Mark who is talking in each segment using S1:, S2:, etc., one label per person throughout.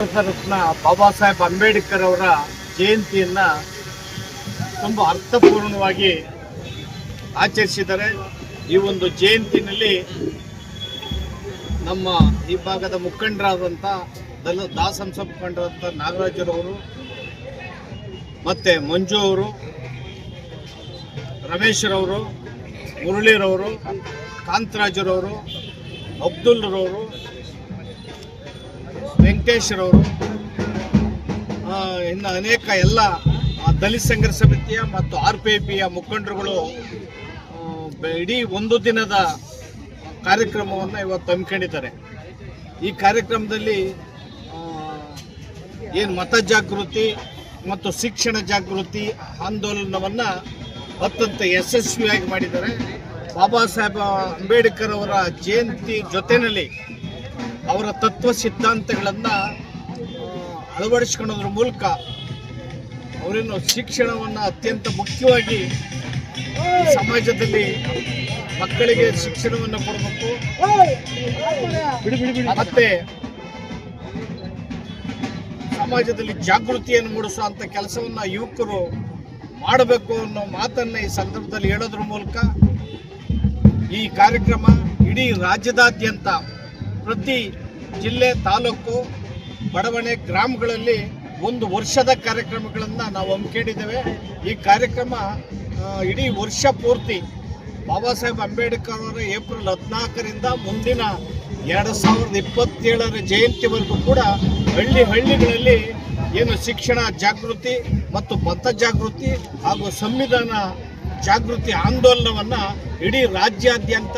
S1: ರತ್ನ ಬಾಬಾ ಸಾಹೇಬ್ ಅಂಬೇಡ್ಕರ್ ಅವರ ಜಯಂತಿಯನ್ನ ತುಂಬಾ ಅರ್ಥಪೂರ್ಣವಾಗಿ ಆಚರಿಸಿದ್ದಾರೆ. ಈ ಒಂದು ಜಯಂತಿನಲ್ಲಿ ನಮ್ಮ ಈ ಭಾಗದ ಮುಖಂಡರಾದಂಥ ದಾಸಂಸ ಮುಖಂಡರಾದಂಥ ನಾಗರಾಜರವರು ಮತ್ತು ಮಂಜು ಅವರು, ರಮೇಶ್ರವರು, ಮುರಳೀರವರು, ಕಾಂತರಾಜರವರು, ಅಬ್ದುಲ್ರವರು, ವೆಂಕಟೇಶ್ರವರು, ಇನ್ನು ಅನೇಕ ಎಲ್ಲ ದಲಿತ ಸಂಘರ್ಷ ಸಮಿತಿಯ ಮತ್ತು RPIPಯ ಮುಖಂಡರುಗಳು ಇಡೀ ಒಂದು ದಿನದ ಕಾರ್ಯಕ್ರಮವನ್ನು ಇವತ್ತು ಹಮ್ಮಿಕೊಂಡಿದ್ದಾರೆ. ಈ ಕಾರ್ಯಕ್ರಮದಲ್ಲಿ ಏನು ಮತ ಜಾಗೃತಿ ಮತ್ತು ಶಿಕ್ಷಣ ಜಾಗೃತಿ ಆಂದೋಲನವನ್ನು ಅತ್ಯಂತ ಯಶಸ್ವಿಯಾಗಿ ಮಾಡಿದ್ದಾರೆ. ಬಾಬಾ ಸಾಹೇಬ್ ಅಂಬೇಡ್ಕರ್ ಅವರ ಜಯಂತಿ ಜೊತೆಯಲ್ಲಿ ಅವರ ತತ್ವ ಸಿದ್ಧಾಂತಗಳನ್ನು ಅಳವಡಿಸ್ಕೊಳ್ಳೋದ್ರ ಮೂಲಕ ಅವರೇನು ಶಿಕ್ಷಣವನ್ನು ಅತ್ಯಂತ ಮುಖ್ಯವಾಗಿ ಸಮಾಜದಲ್ಲಿ ಮಕ್ಕಳಿಗೆ ಶಿಕ್ಷಣವನ್ನು ಕೊಡಬೇಕು ಮತ್ತೆ ಸಮಾಜದಲ್ಲಿ ಜಾಗೃತಿಯನ್ನು ಮೂಡಿಸುವಂಥ ಕೆಲಸವನ್ನು ಯುವಕರು ಮಾಡಬೇಕು ಅನ್ನೋ ಮಾತನ್ನು ಈ ಸಂದರ್ಭದಲ್ಲಿ ಹೇಳೋದ್ರ ಮೂಲಕ ಈ ಕಾರ್ಯಕ್ರಮ ಇಡೀ ರಾಜ್ಯದಾದ್ಯಂತ ಪ್ರತಿ ಜಿಲ್ಲೆ, ತಾಲೂಕು, ಬಡಾವಣೆ, ಗ್ರಾಮಗಳಲ್ಲಿ ಒಂದು ವರ್ಷದ ಕಾರ್ಯಕ್ರಮಗಳನ್ನು ನಾವು ಹಮ್ಮಿಕೊಂಡಿದ್ದೇವೆ. ಈ ಕಾರ್ಯಕ್ರಮ ಇಡೀ ವರ್ಷ ಪೂರ್ತಿ ಬಾಬಾ ಸಾಹೇಬ್ ಅಂಬೇಡ್ಕರ್ ಅವರ ಏಪ್ರಿಲ್ 14ರಿಂದ ಮುಂದಿನ 2027ರ ಜಯಂತಿವರೆಗೂ ಕೂಡ ಹಳ್ಳಿಗಳಲ್ಲಿ ಏನು ಶಿಕ್ಷಣ ಜಾಗೃತಿ ಮತ್ತು ಮತ ಜಾಗೃತಿ ಹಾಗೂ ಸಂವಿಧಾನ ಜಾಗೃತಿ ಆಂದೋಲನವನ್ನು ಇಡೀ ರಾಜ್ಯಾದ್ಯಂತ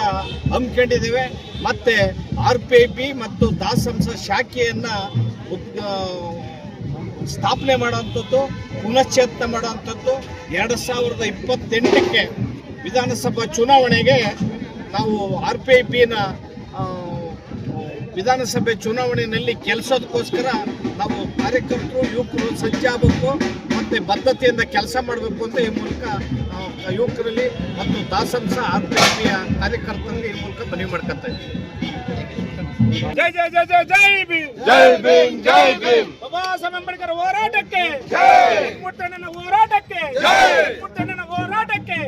S1: ಹಮ್ಮಿಕೊಂಡಿದ್ದೇವೆ. ಮತ್ತು RPIP ಮತ್ತು ದಾಸಂಸ ಶಾಖೆಯನ್ನು ಸ್ಥಾಪನೆ ಮಾಡೋವಂಥದ್ದು, ಪುನಶ್ಚೇತನ ಮಾಡೋವಂಥದ್ದು 2028ಕ್ಕೆ ವಿಧಾನಸಭಾ ಚುನಾವಣೆಗೆ ನಾವು RPIPನ ವಿಧಾನಸಭೆ ಚುನಾವಣೆಯಲ್ಲಿ ಗೆಲ್ಲಿಸೋದಕ್ಕೋಸ್ಕರ ನಾವು ಕಾರ್ಯಕರ್ತರು, ಯುವಕರು ಸಜ್ಜಾಗಬೇಕು ಮತ್ತು ಬದ್ಧತೆಯಿಂದ ಕೆಲಸ ಮಾಡಬೇಕು ಅಂತ ಈ ಮೂಲಕ ಯುವಕರಲ್ಲಿ ಮತ್ತು ದಾಸಂಸ RPIPಯ ಕಾರ್ಯಕರ್ತರಲ್ಲಿ ಈ ಮೂಲಕ ಮನವಿ ಮಾಡ್ಕೊತಾ ಇದ್ದೀವಿ.
S2: ಜೈ ಜೈ ಜೈ ಜೈ ಜೈ ಭೀಮ್,
S3: ಜೈ ಭೀಮ್, ಜೈ ಭೀಮ್.
S2: ಬಾಬಾ ಸಾಹೇಬ್ ಅಂಬೇಡ್ಕರ್ ಹೋರಾಟಕ್ಕೆ,
S3: ಜೈ.
S2: ಪುಟ್ಟಣ್ಣನ ಹೋರಾಟಕ್ಕೆ,
S3: ಜೈ.
S2: ಪುಟ್ಟಣ್ಣನ ಹೋರಾಟಕ್ಕೆ.